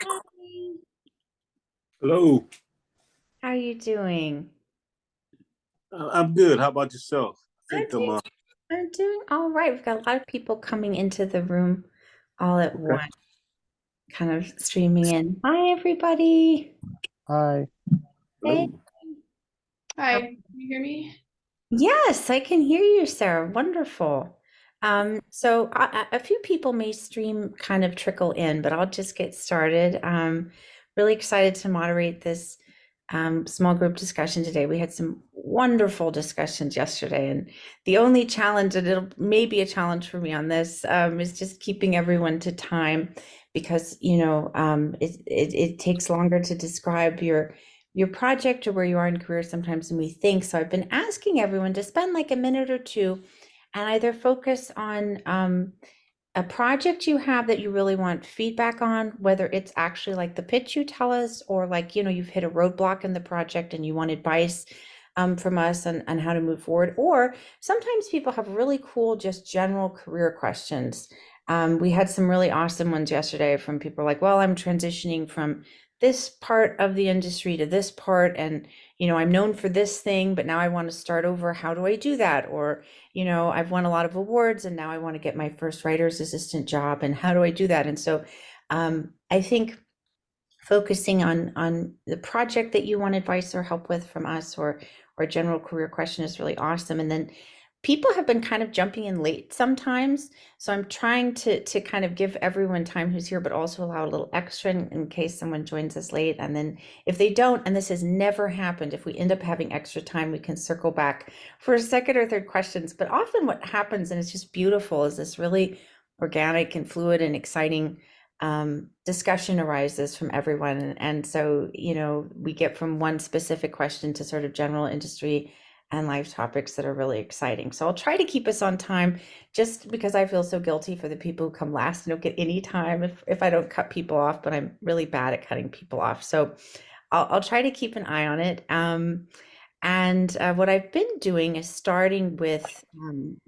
Hi, Hello. how are you doing? I'm good. How about yourself? I I'm think doing, I'm doing all right. We've got a lot of people coming into the room all at okay. once, kind of streaming in. Hi, everybody. Hi. Hey. Hello. How- Hi, can you hear me? Yes, I can hear you, Sarah. Wonderful. So a few people may stream kind of trickle in, but I'll just get started. Really excited to moderate this small group discussion today. We had some wonderful discussions yesterday, and the only challenge, and it'll maybe a challenge for me on this, is just keeping everyone to time because it takes longer to describe your project or where you are in career sometimes than we think. So I've been asking everyone to spend like a minute or two and either focus on a project you have that you really want feedback on, whether it's actually like the pitch you tell us, or like, you've hit a roadblock in the project and you want advice from us on how to move forward. Or sometimes people have really cool, just general career questions. We had some really awesome ones yesterday from people like, well, I'm transitioning from this part of the industry to this part, and I'm known for this thing, but now I want to start over. How do I do that? Or I've won a lot of awards and now I want to get my first writer's assistant job. And how do I do that? And so I think focusing on the project that you want advice or help with from us, or a general career question, is really awesome. And then people have been kind of jumping in late sometimes. So I'm trying to kind of give everyone time who's here, but also allow a little extra in case someone joins us late. And then if they don't, and this has never happened, if we end up having extra time, we can circle back for a second or third questions. But often what happens, and it's just beautiful, is this really organic and fluid and exciting discussion arises from everyone. And so, we get from one specific question to sort of general industry and life topics that are really exciting. So I'll try to keep us on time, just because I feel so guilty for the people who come last and don't get any time if I don't cut people off, but I'm really bad at cutting people off. So I'll try to keep an eye on it. And what I've been doing is starting with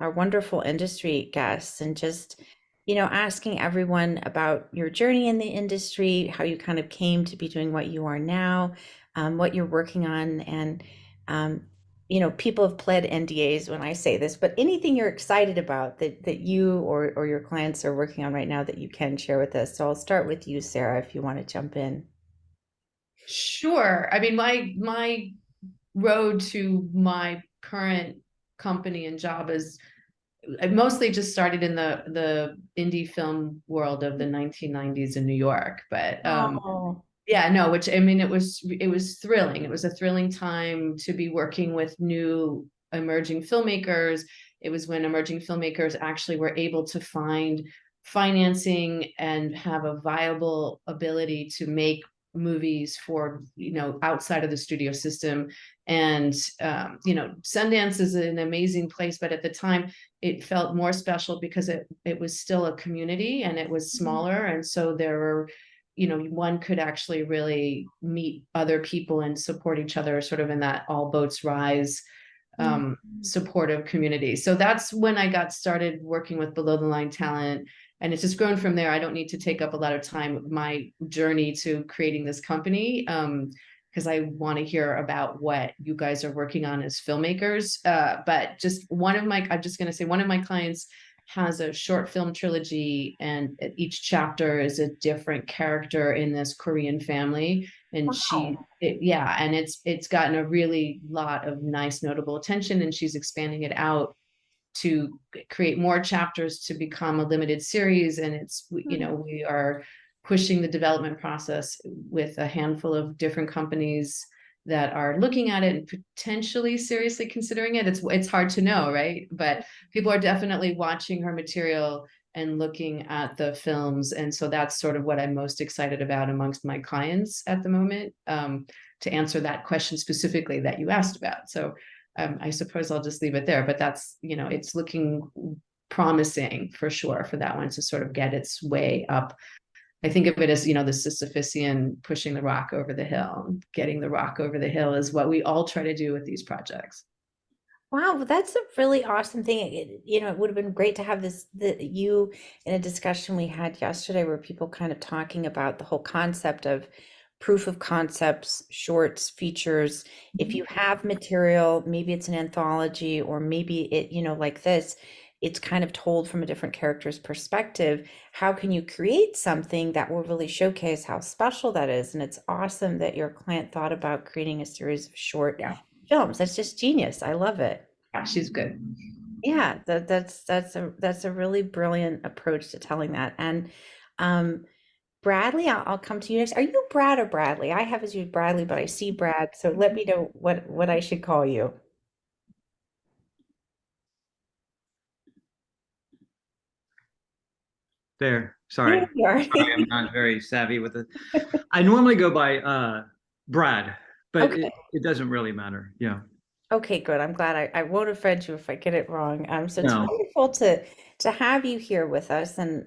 our wonderful industry guests, and just, asking everyone about your journey in the industry, how you kind of came to be doing what you are now, what you're working on. And, people have pled NDAs when I say this, but anything you're excited about that you or your clients are working on right now that you can share with us. So I'll start with you, Sarah, if you want to jump in. Sure. I mean, my road to my current company and job is I mostly just started in the indie film world of the 1990s in New York. But Oh, yeah, no, which I mean, it was thrilling. It was a thrilling time to be working with new emerging filmmakers. It was when emerging filmmakers actually were able to find financing and have a viable ability to make movies for outside of the studio system. And Sundance is an amazing place, but at the time it felt more special because it was still a community and it was smaller, and so there were one could actually really meet other people and support each other, sort of in that all boats rise supportive community. So that's when I got started working with below the line talent. And it's just grown from there. I don't need to take up a lot of time of my journey to creating this company, because I want to hear about what you guys are working on as filmmakers. But I'm just going to say, one of my clients has a short film trilogy, and each chapter is a different character in this Korean family. And wow. yeah, and it's gotten a really lot of nice, notable attention, and she's expanding it out to create more chapters to become a limited series. And we are pushing the development process with a handful of different companies that are looking at it and potentially seriously considering it. It's hard to know, right? But people are definitely watching her material and looking at the films. And so that's sort of what I'm most excited about amongst my clients at the moment, to answer that question specifically that you asked about. So I suppose I'll just leave it there, but that's, it's looking promising for sure for that one to sort of get its way up. I think of it as, the Sisyphusian pushing the rock over the hill. Getting the rock over the hill is what we all try to do with these projects. Wow, well, that's a really awesome thing. It would have been great to have you in a discussion we had yesterday where people kind of talking about the whole concept of proof of concepts, shorts, features. If you have material, maybe it's an anthology or maybe like this, it's kind of told from a different character's perspective. How can you create something that will really showcase how special that is? And it's awesome that your client thought about creating a series of short Yeah, films. That's just genius. I love it. yeah, she's good. Yeah, that's a really brilliant approach to telling that. And Bradley, I'll come to you next. Are you Brad or Bradley? I have as you Bradley, but I see Brad, so let me know what I should call you. There. There Sorry. you are. Sorry, I'm not very savvy with it. I normally go by Brad, but Okay. it doesn't really matter. Yeah. Okay, good. I'm glad I won't offend you if I get it wrong. So it's No. wonderful to have you here with us, and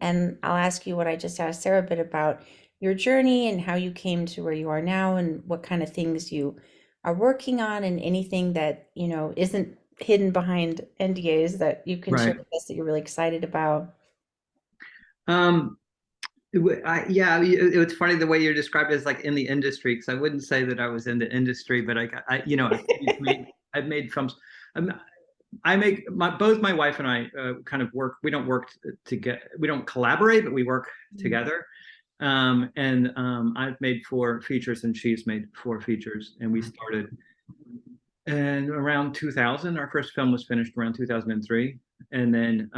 I'll ask you what I just asked Sarah a bit about your journey and how you came to where you are now, and what kind of things you are working on, and anything that isn't hidden behind NDAs that you can share Right. with us that you're really excited about. Um, yeah, it's funny the way you described it as like in the industry, because I wouldn't say that I was in the industry, but I've made films. Um, I make both my wife and I kind of work. We don't work together. We don't collaborate, but we work together. I've made 4 features, and she's made 4 features, and we started in around 2000. Our first film was finished around 2003, and then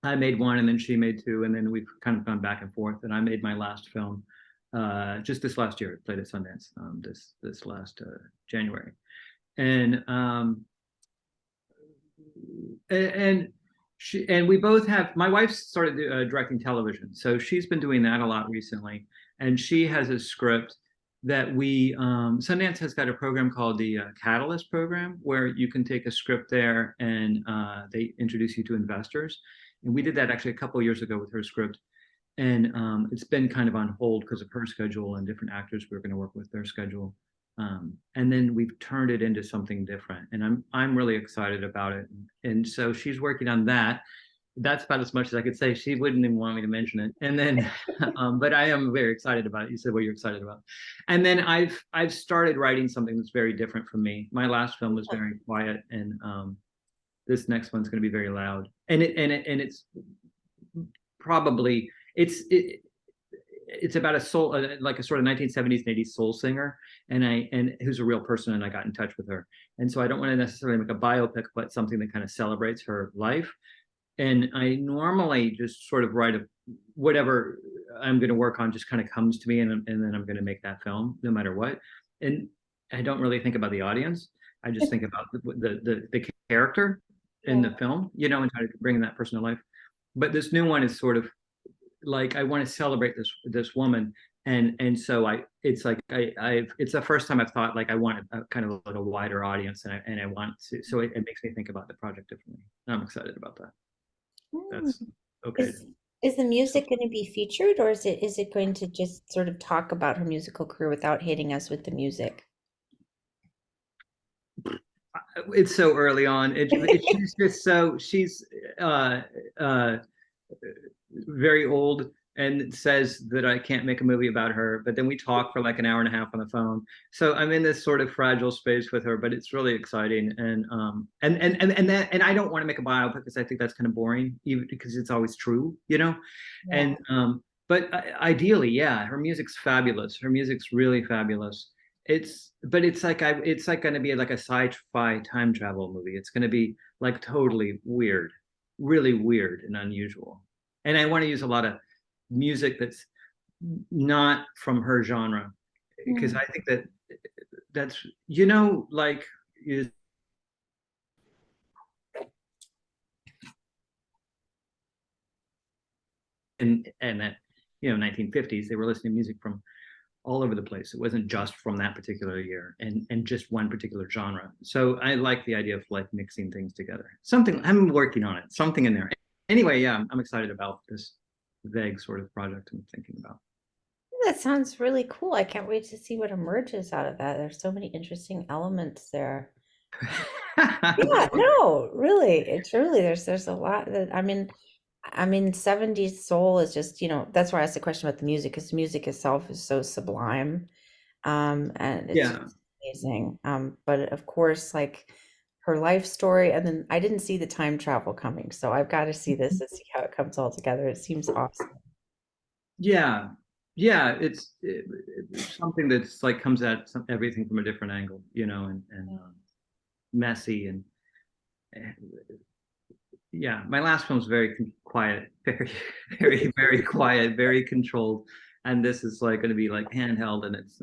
I made one, and then she made 2, and then we've kind of gone back and forth. And I made my last film just this last year. It played at Sundance this last January, and and we both have. My wife started directing television, so she's been doing that a lot recently, and she has a script that we Sundance has got a program called the Callas program, where you can take a script there and they introduce you to investors. And we did that actually a couple of years ago with her script, and it's been kind of on hold because of her schedule and different actors we were going to work with their schedule. And then we've turned it into something different, and I'm really excited about it. And so she's working on that. That's about as much as I could say. She wouldn't even want me to mention it. And then, but I am very excited about it. You said what you're excited about, and then I've started writing something that's very different from me. My last film was very quiet, and this next one's going to be very loud. And it's probably it's about a soul, like a sort of 1970s and 80s soul singer, and who's a real person, and I got in touch with her. And so I don't want to necessarily make a biopic, but something that kind of celebrates her life. And I normally just sort of write whatever I'm going to work on just kind of comes to me, and then I'm going to make that film no matter what. And I don't really think about the audience. I just think about the character in Yeah. the film, and try to bring that person to life. But this new one is sort of like I want to celebrate this woman, and so it's like it's the first time I've thought like I want a kind of like a wider audience, and I want to, so it makes me think about the project differently. I'm excited about that. Hmm. That's okay. Is the music going to be featured, or is it going to just sort of talk about her musical career without hitting us with the music? It's so early on. She's just she's uh, uh, very old and says that I can't make a movie about her. But then we talk for like an hour and a half on the phone. So I'm in this sort of fragile space with her, but it's really exciting. And I don't want to make a biopic because I think that's kind of boring, even because it's always true. Yeah. And but ideally, yeah, her music's fabulous. Her music's really fabulous. It's like going to be like a sci-fi time travel movie. It's going to be like totally weird, really weird and unusual. And I want to use a lot of music that's not from her genre, because Mm. I think that's like is and that 1950s they were listening to music from all over the place. It wasn't just from that particular year and just one particular genre. So I like the idea of like mixing things together. Something I'm working on it, something in there. Anyway, yeah, I'm excited about this vague sort of project I'm thinking about. That sounds really cool. I can't wait to see what emerges out of that. There's so many interesting elements there. Yeah, no, really, it's really there's a lot that I mean 70s soul is just, that's why I asked the question about the music, because the music itself is so sublime. And it's Yeah. just amazing. But of course, like her life story, and then I didn't see the time travel coming, so I've got to see this and see how it comes all together. It seems awesome. Yeah. Yeah. It's something that's like comes at everything from a different angle, and messy and uh, yeah. My last film was very quiet, very, very, very quiet, very controlled. And this is like going to be like handheld and it's,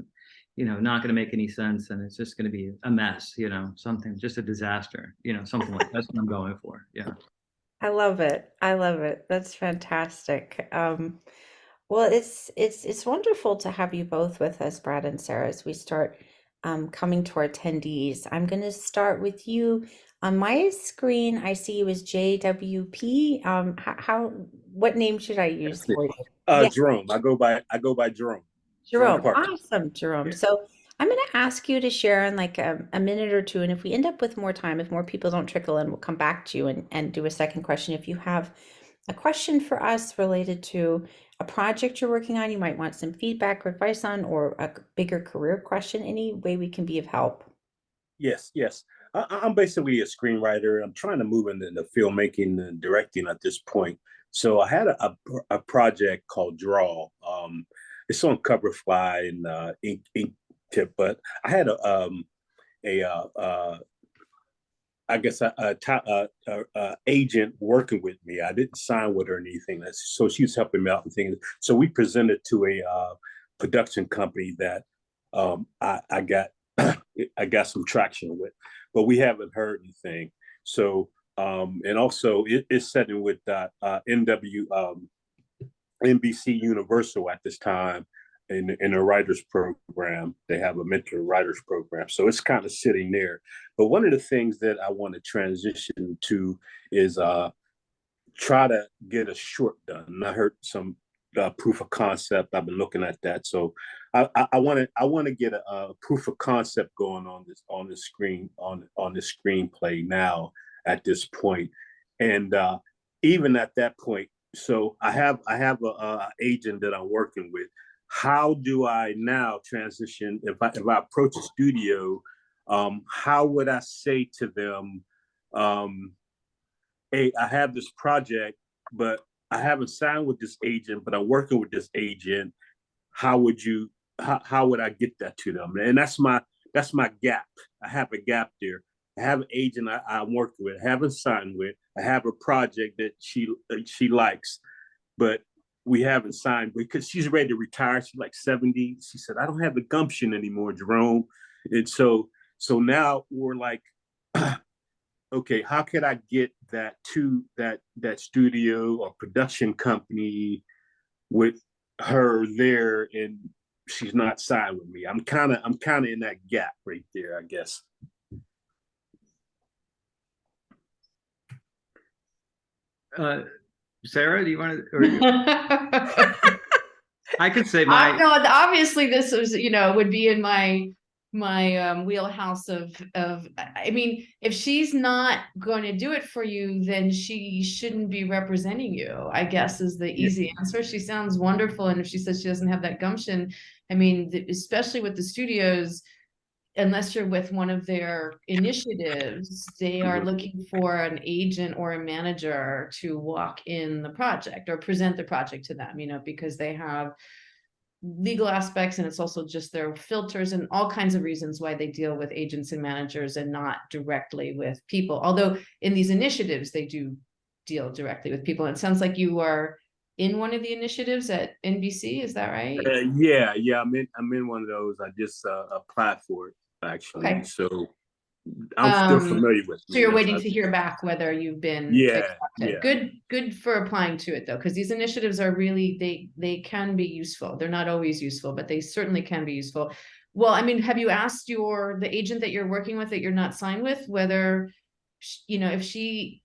not going to make any sense. And it's just going to be a mess, something, just a disaster, something like that's what I'm going for. Yeah. I love it. I love it. That's fantastic. Well, it's wonderful to have you both with us, Brad and Sarah, as we start coming to our attendees. I'm going to start with you. On my screen, I see you as JWP. What name should I use for you? Yeah, Jerome. I go by Jerome. Jerome Jerome. Parker. Awesome, Jerome. Yeah. So I'm going to ask you to share in like a minute or two. And if we end up with more time, if more people don't trickle in, we'll come back to you and do a second question. If you have a question for us related to a project you're working on, you might want some feedback or advice on, or a bigger career question, any way we can be of help. Yes, yes. I'm basically a screenwriter. I'm trying to move into the filmmaking and directing at this point. So I had a project called Draw. It's on Coverfly and Ink Tip, but I had a I guess a agent working with me. I didn't sign with her or anything. So she's helping me out and things. So we presented to a production company that I got I got some traction with, but we haven't heard anything. So and also it's set in with NBC Universal at this time in a writers program. They have a mentor writers program, so it's kind of sitting there. But one of the things that I want to transition to is try to get a short done. And I heard some proof of concept. I've been looking at that, so I want to get a proof of concept going on the screen on the screenplay now at this point, and even at that point. So I have a agent that I'm working with. How do I now transition if I approach a studio? How would I say to them, hey, I have this project, but I haven't signed with this agent, but I'm working with this agent. How would you how would I get that to them? And that's my gap. I have a gap there. I have an agent I'm working with, I haven't signed with. I have a project that she likes, but we haven't signed because she's ready to retire. She's like 70. She said, I don't have the gumption anymore, Jerome. And so now we're like, okay, how could I get that to that studio or production company with her there and she's not signed with me? I'm kind of in that gap right there, I guess. Sarah, do you want to, I could say my, No, obviously this is, would be in my wheelhouse of I mean, if she's not going to do it for you, then she shouldn't be representing you, I guess is the Yeah. easy answer. She sounds wonderful, and if she says she doesn't have that gumption, I mean, especially with the studios, unless you're with one of their initiatives, they are looking for an agent or a manager to walk in the project or present the project to them, because they have legal aspects, and it's also just their filters and all kinds of reasons why they deal with agents and managers and not directly with people. Although in these initiatives, they do deal directly with people. And it sounds like you are in one of the initiatives at NBC. Is that right? Yeah. I'm in one of those. I just applied for it actually, Okay. so I'm still familiar with So me. you're waiting to hear back whether you've been Yeah, accepted. yeah. Good for applying to it though, because these initiatives are really, they can be useful. They're not always useful, but they certainly can be useful. Well, I mean, have you asked the agent that you're working with that you're not signed with, whether, if she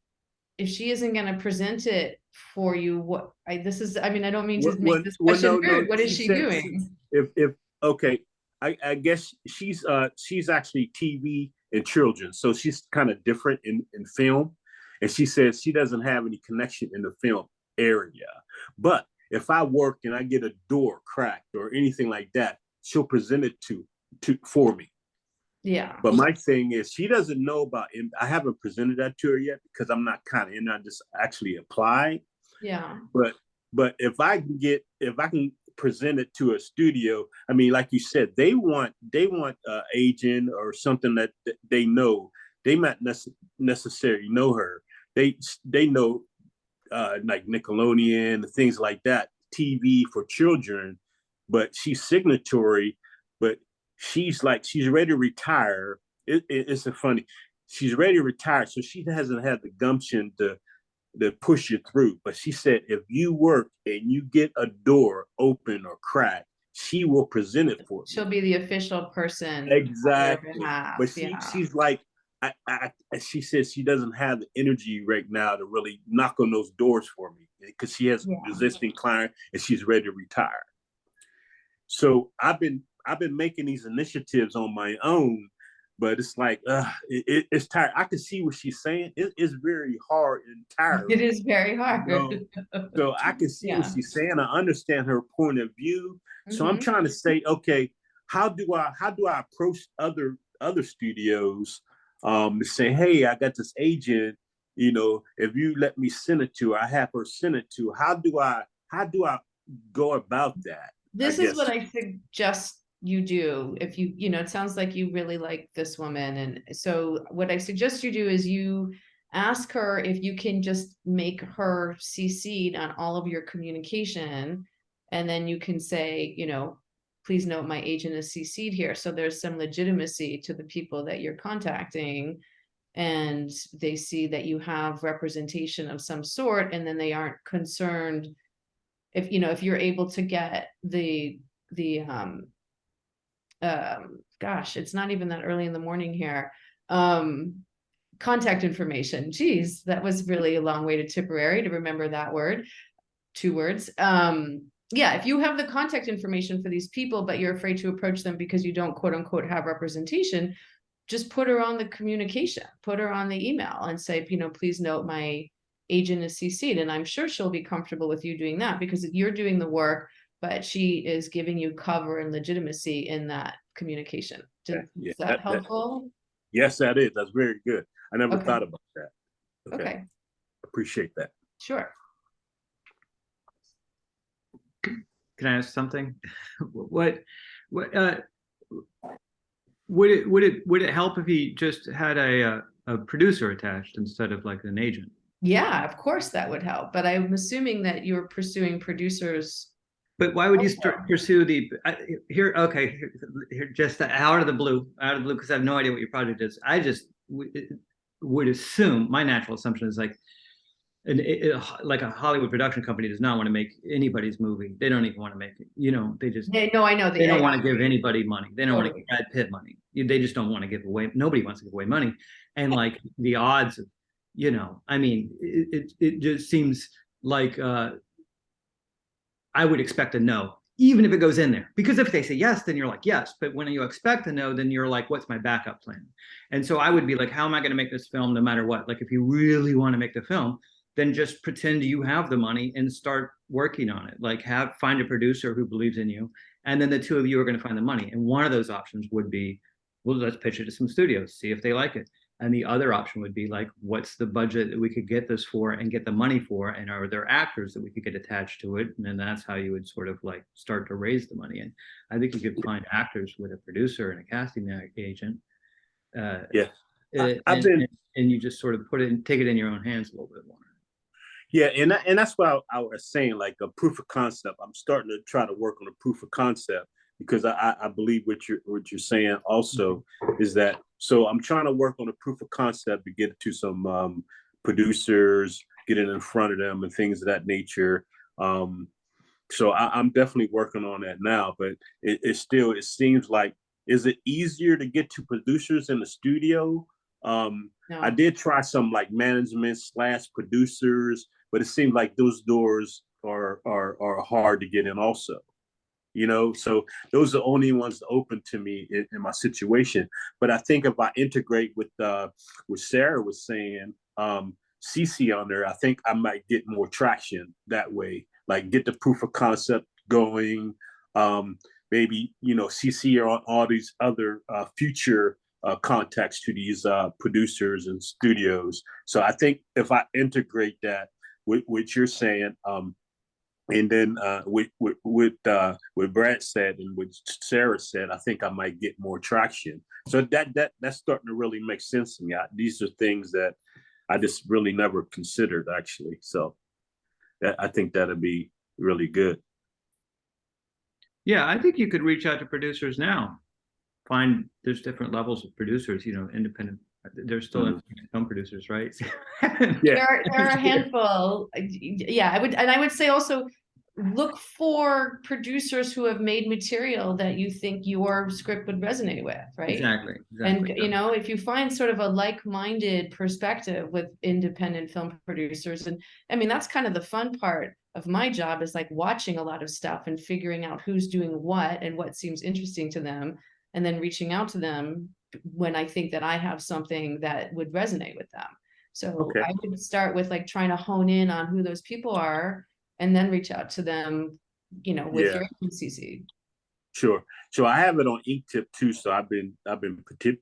isn't going to present it for you, I mean, I don't mean to make this question No. weird. What is She she said doing? if okay, I guess she's actually TV in children. So she's kind of different in film. And she says she doesn't have any connection in the film area. But if I work and I get a door cracked or anything like that, she'll present it for me. Yeah. But my thing is, she doesn't know about. I haven't presented that to her yet because I'm not kind of in. I just actually applied. Yeah. But if I can present it to a studio, I mean, like you said, they want an agent or something that they know. They might necessarily know her. They know like Nickelodeon, things like that, TV for children. But she's signatory, but she's ready to retire. It's a funny. She's ready to retire, so she hasn't had the gumption to push you through. But she said if you work and you get a door open or cracked, she will present it for you. She'll be the official person. Exactly. But Yeah. she's like, she says she doesn't have the energy right now to really knock on those doors for me because she has existing client and she's ready to retire. So I've been making these initiatives on my own, but it's like it's tired. I can see what she's saying. It's very hard and tiring. It is very hard. You know? So I can see what she's saying. I understand her point of view. So I'm trying to say, okay, how do I approach other studios to say, hey, I got this agent, you know, if you let me send it to her, I have her send it to her. How do I go about that? This is what I suggest you do. If you know, it sounds like you really like this woman. And so what I suggest you do is you ask her if you can just make her CC'd on all of your communication. And then you can say, you know, please note my agent is CC'd here. So there's some legitimacy to the people that you're contacting. And they see that you have representation of some sort, and then they aren't concerned if, you know, if you're able to get the gosh, it's not even that early in the morning here. Contact information. Geez, that was really a long way to Tipperary to remember that word. 2 words. Yeah, if you have the contact information for these people, but you're afraid to approach them because you don't quote unquote have representation, just put her on the communication, put her on the email and say, you know, please note my agent is CC'd. And I'm sure she'll be comfortable with you doing that because you're doing the work, but she is giving you cover and legitimacy in that communication. Is that helpful? Yes, that is. That's very good. I never thought about that. Okay. Appreciate that. Sure. Can I ask something? What would it help if he just had a producer attached instead of like an agent? Yeah, of course that would help. But I'm assuming that you're pursuing producers. But why would you pursue the here? Okay, here just out of the blue, because I have no idea what your project is. I just would assume, my natural assumption is like, like a Hollywood production company does not want to make anybody's movie. They don't even want to make it. You know, they just No, I know they don't want to give anybody money. They don't want to give Brad Pitt money. They just don't want to give away. Nobody wants to give away money, and like the odds of, you know, I mean, it just seems like I would expect a no, even if it goes in there. Because if they say yes, then you're like, yes. But when you expect a no, then you're like, what's my backup plan? And so I would be like, how am I going to make this film no matter what? Like, if you really want to make the film, then just pretend you have the money and start working on it. Like, find a producer who believes in you. And then the two of you are going to find the money. And one of those options would be, well, let's pitch it to some studios, see if they like it. And the other option would be like, what's the budget that we could get this for and get the money for? And are there actors that we could get attached to it? And then that's how you would sort of like start to raise the money. And I think you could find actors with a producer and a casting agent. And you just sort of take it in your own hands a little bit more. Yeah, and that's what I was saying, like a proof of concept. I'm starting to try to work on a proof of concept because I believe what you're saying also is that. So I'm trying to work on a proof of concept to get it to some producers, get it in front of them, and things of that nature. So I'm definitely working on that now. But it seems like, is it easier to get to producers in the studio? No. I did try some like management / producers, but it seems like those doors are hard to get in also. So those are the only ones open to me in my situation. But I think if I integrate with what Sara was saying, CC on there, I think I might get more traction that way, like get the proof of concept going. Maybe CC on all these other future contacts to these producers and studios. So I think if I integrate that with what you're saying, and then with what Brad said and what Sara said, I think I might get more traction. So that's starting to really make sense to me. These are things that I just really never considered, actually. So I think that'll be really good. Yeah, I think you could reach out to producers now. There's different levels of producers, independent. There's still independent film producers, right? Yeah. There are a handful. Yeah, I would say also look for producers who have made material that you think your script would resonate with, right? Exactly. And if you find sort of a like-minded perspective with independent film producers, and I mean that's kind of the fun part of my job, is like watching a lot of stuff and figuring out who's doing what and what seems interesting to them, and then reaching out to them when I think that I have something that would resonate with them. So Okay. I would start with like trying to hone in on who those people are, and then reach out to them, with your agency. Sure. So I have it on Inktip too. So I've been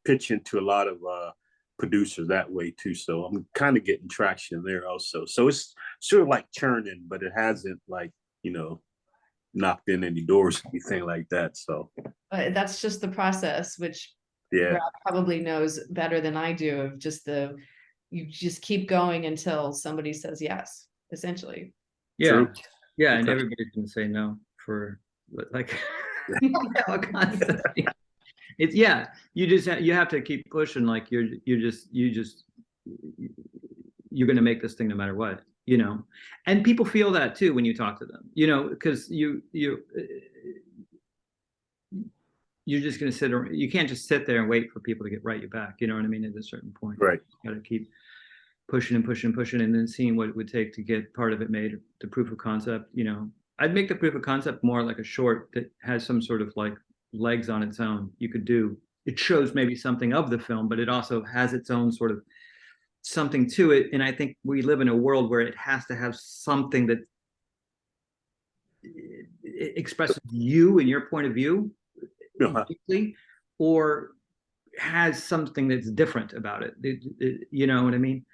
pitching to a lot of producers that way too. So I'm kind of getting traction there also. So it's sort of like churning, but it hasn't like knocked in any doors or anything like that. So that's just the process, which Rob probably knows better than I do, of you just keep going until somebody says yes, essentially. Yeah. True. Yeah. Okay. And everybody can say no for like it's you have to keep pushing, like you're going to make this thing no matter what, and people feel that too when you talk to them, because you're just going to sit around. You can't just sit there and wait for people to write you back. You know what I mean? At a certain point, right? You got to keep pushing and pushing and pushing, and then seeing what it would take to get part of it made, the proof of concept. I'd make the proof of concept more like a short that has some sort of like legs on its own. You could do it, shows maybe something of the film, but it also has its own sort of something to it. And I think we live in a world where it has to have something that expresses you and your point of view, or has something that's different about it. You know what I mean?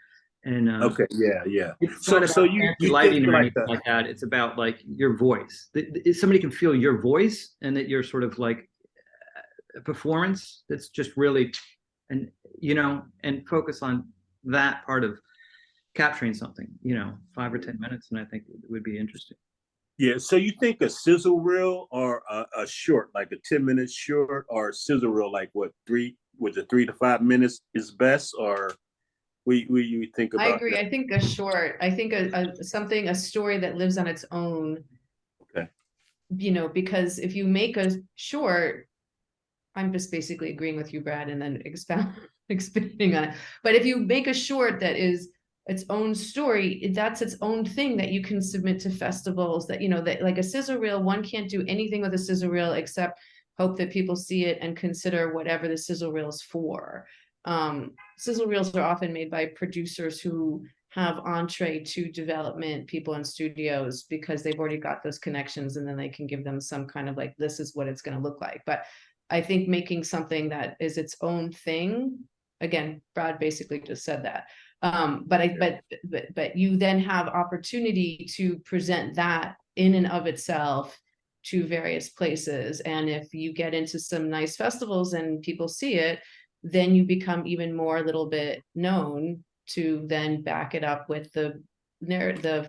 And okay, yeah. It's so not about fancy lighting or anything that. like that. It's about like your voice. Somebody can feel your voice, and that you're sort of like a performance that's just really, and focus on that part of capturing something. 5 or 10 minutes, and I think it would be interesting. Yeah. So you think a sizzle reel or a short, like a 10-minute short, or a sizzle reel, like what 3 to 5 minutes is best, or we think about? I agree. That? I think a short. I think a story that lives on its own. Okay. Because if you make a short, I'm just basically agreeing with you, Brad, and then expanding on it. But if you make a short that is its own story, that's its own thing that you can submit to festivals. That that like a sizzle reel, one can't do anything with a sizzle reel except hope that people see it and consider whatever the sizzle reel is for. Sizzle reels are often made by producers who have entree to development people in studios because they've already got those connections, and then they can give them some kind of like, this is what it's going to look like. But I think making something that is its own thing, again, Brad basically just said that. But you then have opportunity to present that in and of itself to various places. And if you get into some nice festivals and people see it, then you become even more a little bit known to then back it up with the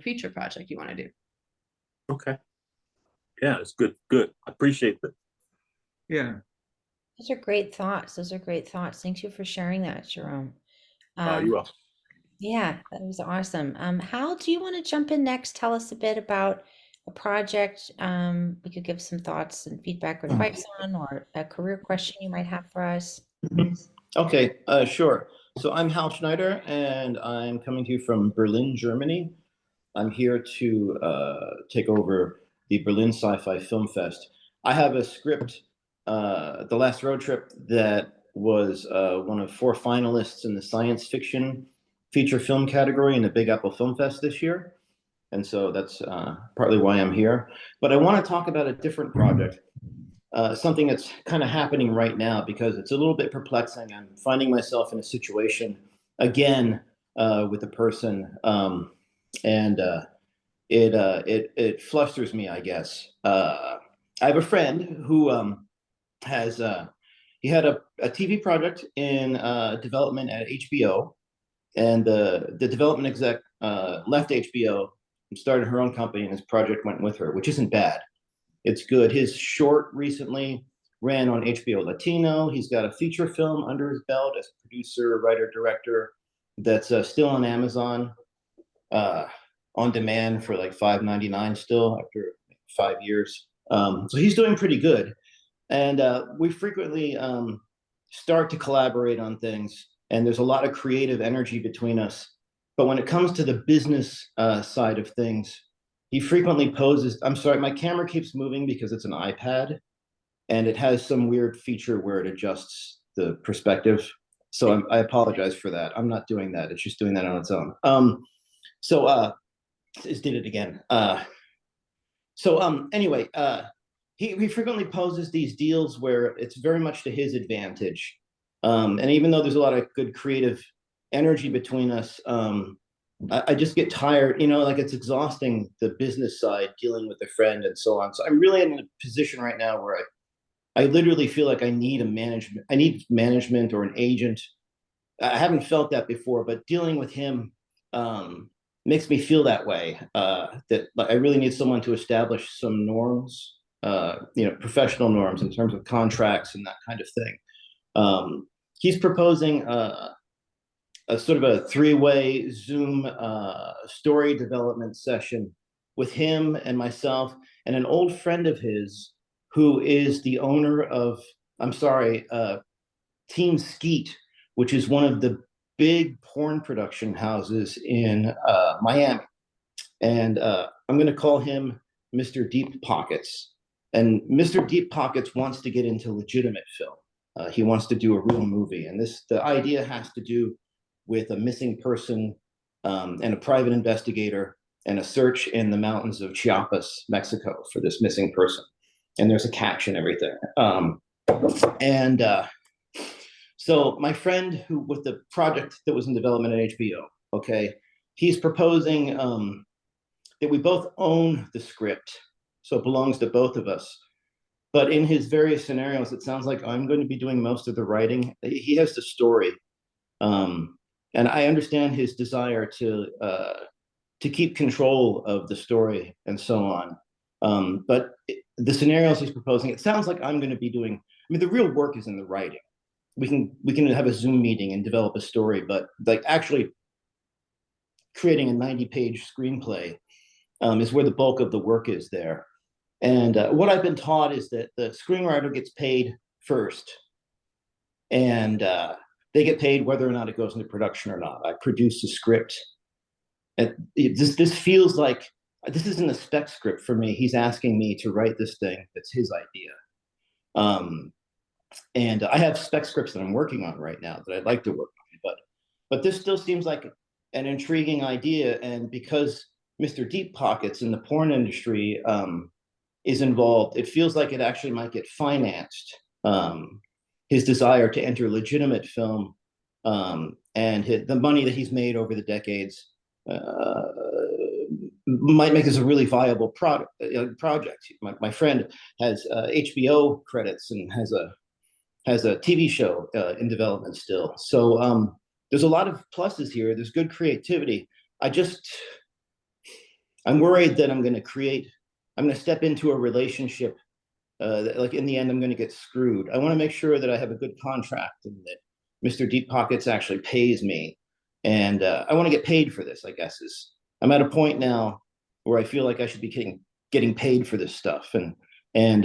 feature project you want to do. Okay. Yeah, it's good. I appreciate that. Yeah. Those are great thoughts. Thank you for sharing that, Jerome. You're welcome. Yeah, that was awesome. Hal, do you want to jump in next? Tell us a bit about a project we could give some thoughts and feedback or advice on, or a career question you might have for us. Okay, sure. So I'm Hal Schneider, and I'm coming to you from Berlin, Germany. I'm here to take over the Berlin Sci-Fi Film Fest. I have a script, The Last Road Trip, that was one of 4 finalists in the science fiction feature film category in the Big Apple Film Fest this year. And so that's partly why I'm here. But I want to talk about a different project, something that's kind of happening right now because it's a little bit perplexing. I'm finding myself in a situation again with a person, and it flusters me, I guess. I have a friend who has he had a TV project in development at HBO, and the development exec left HBO and started her own company, and his project went with her, which isn't bad. It's good. His short recently ran on HBO Latino. He's got a feature film under his belt as producer, writer, director that's still on Amazon uh, on demand for like $5.99 still after 5 years. So he's doing pretty good. And we frequently start to collaborate on things, and there's a lot of creative energy between us. But when it comes to the business side of things, he frequently poses. I'm sorry, my camera keeps moving because it's an iPad, and it has some weird feature where it adjusts the perspective. So I apologize for that. I'm not doing that. It's just doing that on its own. So it did it again. Anyway, he frequently poses these deals where it's very much to his advantage. And even though there's a lot of good creative energy between us, I just get tired, like it's exhausting, the business side, dealing with a friend and so on. So I'm really in a position right now where I literally feel like I need management or an agent. I haven't felt that before, but dealing with him makes me feel that way. That I really need someone to establish some norms, professional norms in terms of contracts and that kind of thing. He's proposing a sort of a 3-way Zoom story development session with him and myself and an old friend of his who is the owner of, Team Skeet, which is one of the big porn production houses in Miami. And I'm going to call him Mr. Deep Pockets. And Mr. Deep Pockets wants to get into legitimate film. He wants to do a real movie. And the idea has to do with a missing person and a private investigator and a search in the mountains of Chiapas, Mexico, for this missing person. And there's a catch and everything. So my friend who, with the project that was in development at HBO, okay, he's proposing that we both own the script, so it belongs to both of us. But in his various scenarios, it sounds like I'm going to be doing most of the writing. He has the story, and I understand his desire to keep control of the story and so on. But the scenarios he's proposing, it sounds like I'm going to be doing. I mean, the real work is in the writing. We can have a Zoom meeting and develop a story, but like actually creating a 90-page screenplay is where the bulk of the work is there. And what I've been taught is that the screenwriter gets paid first, and they get paid whether or not it goes into production or not. I produce the script. And this feels like this isn't a spec script for me. He's asking me to write this thing that's his idea. And I have spec scripts that I'm working on right now that I'd like to work on, but this still seems like an intriguing idea. And because Mr. Deep Pockets in the porn industry is involved, it feels like it actually might get financed. His desire to enter legitimate film and the money that he's made over the decades might make this a really viable project. My friend has HBO credits and has a TV show in development still. So there's a lot of pluses here. There's good creativity. I'm worried that I'm going to step into a relationship that, like, in the end, I'm going to get screwed. I want to make sure that I have a good contract and that Mr. Deep Pockets actually pays me. And I want to get paid for this, I guess. I'm at a point now where I feel like I should be getting paid for this stuff. And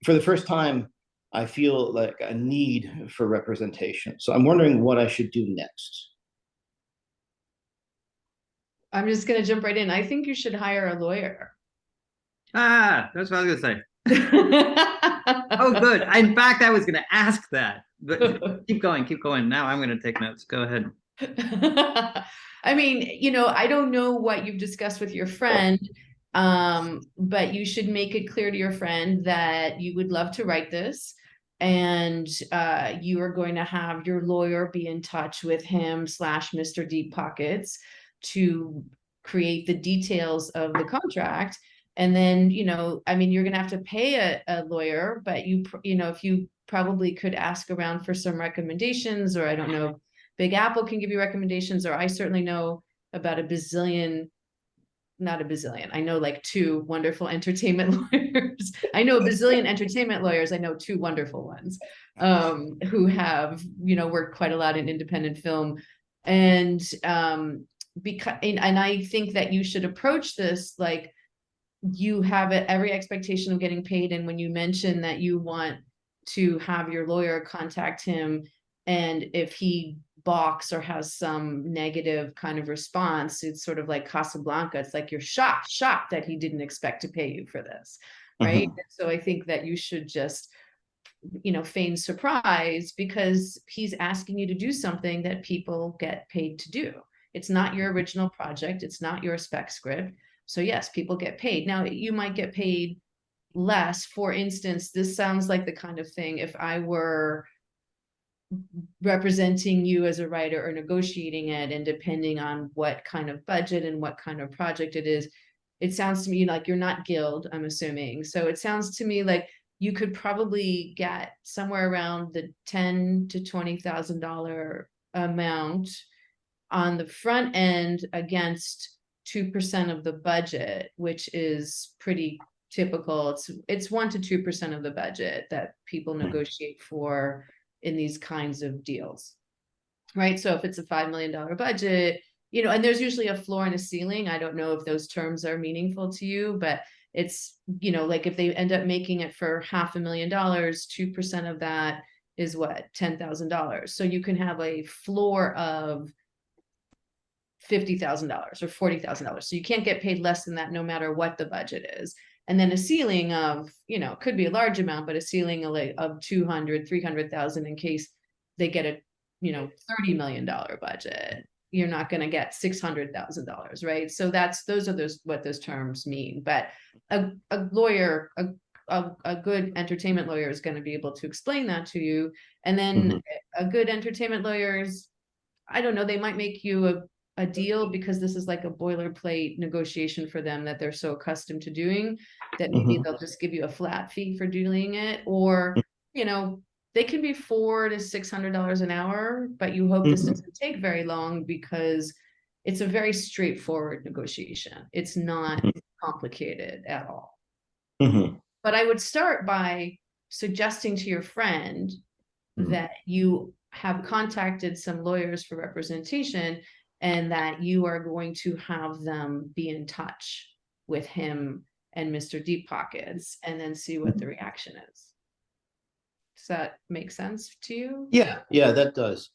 for the first time, I feel like a need for representation. So I'm wondering what I should do next. I'm just gonna jump right in. I think you should hire a lawyer. That's what I was gonna say. Oh, good. In fact, I was going to ask that, but keep going, keep going. Now I'm going to take notes. Go ahead. I mean, I don't know what you've discussed with your friend, but you should make it clear to your friend that you would love to write this, and you are going to have your lawyer be in touch with him / Mr. Deep Pockets to create the details of the contract. And then, I mean, you're going to have to pay a lawyer, but if you probably could ask around for some recommendations, or I don't know, Big Apple can give you recommendations, or I certainly know about not a bazillion. I know like 2 wonderful entertainment lawyers. I know a bazillion entertainment lawyers. I know 2 wonderful ones, who have, worked quite a lot in independent film. And I think that you should approach this like you have every expectation of getting paid. And when you mention that you want to have your lawyer contact him, and if he balks or has some negative kind of response, it's sort of like Casablanca. It's like you're shocked that he didn't expect to pay you for this, right? Mhm. So I think that you should just, feign surprise, because he's asking you to do something that people get paid to do. It's not your original project. It's not your spec script. So yes, people get paid. Now you might get paid less. For instance, this sounds like the kind of thing, if I were representing you as a writer or negotiating it, and depending on what kind of budget and what kind of project it is, it sounds to me like you're not guild, I'm assuming. So it sounds to me like you could probably get somewhere around the $10,000 to $20,000 amount on the front end against 2% of the budget, which is pretty typical. It's 1% to 2% of the budget that people negotiate for in these kinds of deals, right? So if it's a $5 million budget, and there's usually a floor and a ceiling. I don't know if those terms are meaningful to you, but it's, like if they end up making it for $500,000, 2% of that is what, $10,000. So you can have a floor of $50,000 or $40,000. So you can't get paid less than that no matter what the budget is. And then a ceiling of, could be a large amount, but a ceiling of 200, 300,000 in case they get a, $30 million budget. You're not going to get $600,000, right? So those are what those terms mean. But a lawyer, a good entertainment lawyer is going to be able to explain that to you. And then a good entertainment lawyer's, I don't know, they might make you a deal, because this is like a boilerplate negotiation for them that they're so accustomed to doing, that maybe they'll just give you a flat fee for doing it. Or, they can be $400 to $600 an hour, but you hope this doesn't take very long, because it's a very straightforward negotiation. It's not complicated at all. But I would start by suggesting to your friend that you have contacted some lawyers for representation, and that you are going to have them be in touch with him and Mr. Deep Pockets, and then see what the reaction is. Does that make sense to you? Yeah, that does.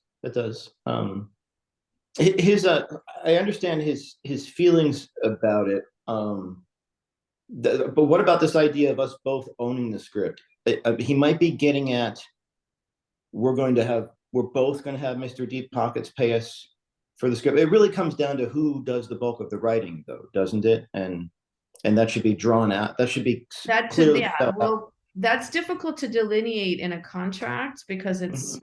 I understand his feelings about it. But what about this idea of us both owning the script? He might be getting at, we're both going to have Mr. Deep Pockets pay us for the script. It really comes down to who does the bulk of the writing, though, doesn't it? And that should be drawn out. That should be clearly spelled out. That's difficult to delineate in a contract, because it's,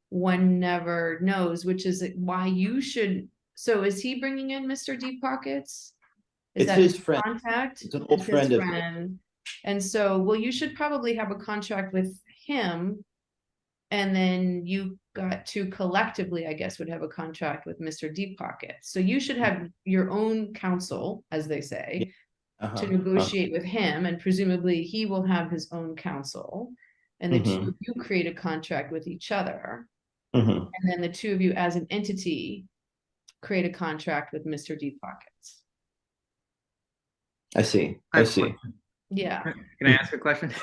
one never knows, which is why you should. So is he bringing in Mr. Deep Pockets? Is that his friend? Contact? It's an old friend of his. And so, well, you should probably have a contract with him, and then you got to collectively, I guess, would have a contract with Mr. Deep Pockets. So you should have your own counsel, as they say, to negotiate with him, and presumably he will have his own counsel, and the two of you create a contract with each other, and then the two of you as an entity create a contract with Mr. Deep Pockets. I see. Yeah. Can I ask a question?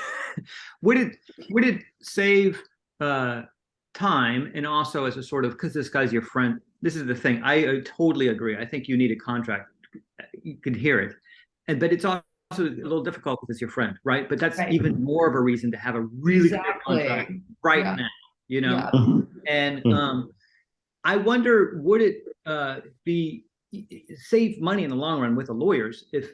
Would it save time, and also as a sort of, because this guy's your friend, this is the thing, I totally agree. I think you need a contract. You could hear it. But it's also a little difficult because it's your friend, right? But that's Right. even more of a reason to have a really clear contract Exactly. right Yeah. now, you know? Yeah. Mhm. And Mhm. I wonder, would it be save money in the long run with the lawyers if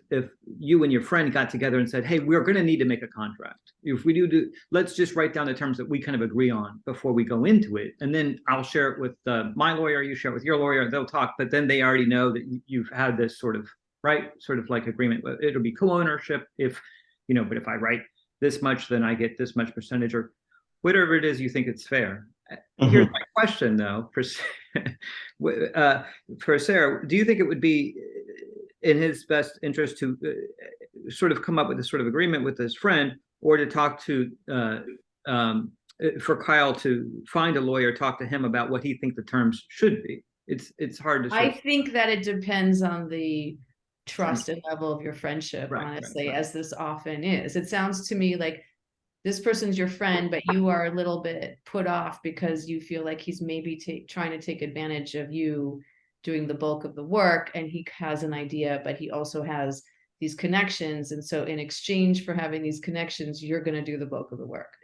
you and your friend got together and said, hey, we're going to need to make a contract. If we do, let's just write down the terms that we kind of agree on before we go into it, and then I'll share it with my lawyer, you share it with your lawyer, they'll talk, but then they already know that you've had this sort of like agreement. It'll be co-ownership if, you know, but if I write this much, then I get this much percentage, or whatever it is you think it's fair. Here's my question, though, for Sarah. Do you think it would be in his best interest to sort of come up with a sort of agreement with his friend, or to talk to for Kyle to find a lawyer, talk to him about what he thinks the terms should be? It's hard to. I think that it depends on the trust and level of your friendship, Right, honestly, right. as this often is. It sounds to me like this person's your friend, but you are a little bit put off because you feel like he's maybe trying to take advantage of you doing the bulk of the work, and he has an idea, but he also has these connections. And so in exchange for having these connections, you're going to do the bulk of the work.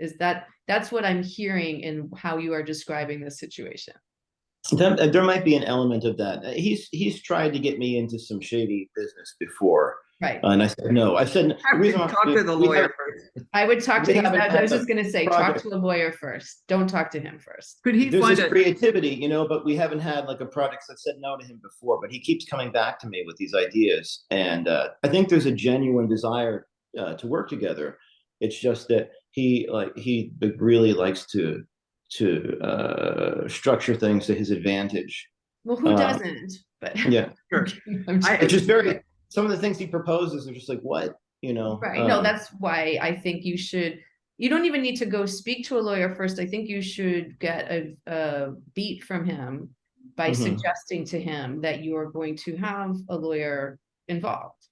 That's what I'm hearing in how you are describing this situation? There might be an element of that. He's tried to get me into some shady business before, Right. and I said no. I said the reason why Talk to the lawyer first. I would talk to we him. haven't I had was the just going to say, talk project. to a lawyer first. Don't talk to him first. Could he There's find this a creativity, you know, but we haven't had like a project. I said no to him before, but he keeps coming back to me with these ideas, and I think there's a genuine desire to work together. It's just that he really likes to structure things to his advantage. Well, who doesn't? But Yeah, sure. it's just very, some of the things he proposes are just like, what, you know? Right. No, that's why I think you don't even need to go speak to a lawyer first. I think you should get a beat from him by suggesting to him that you are going to have a lawyer involved,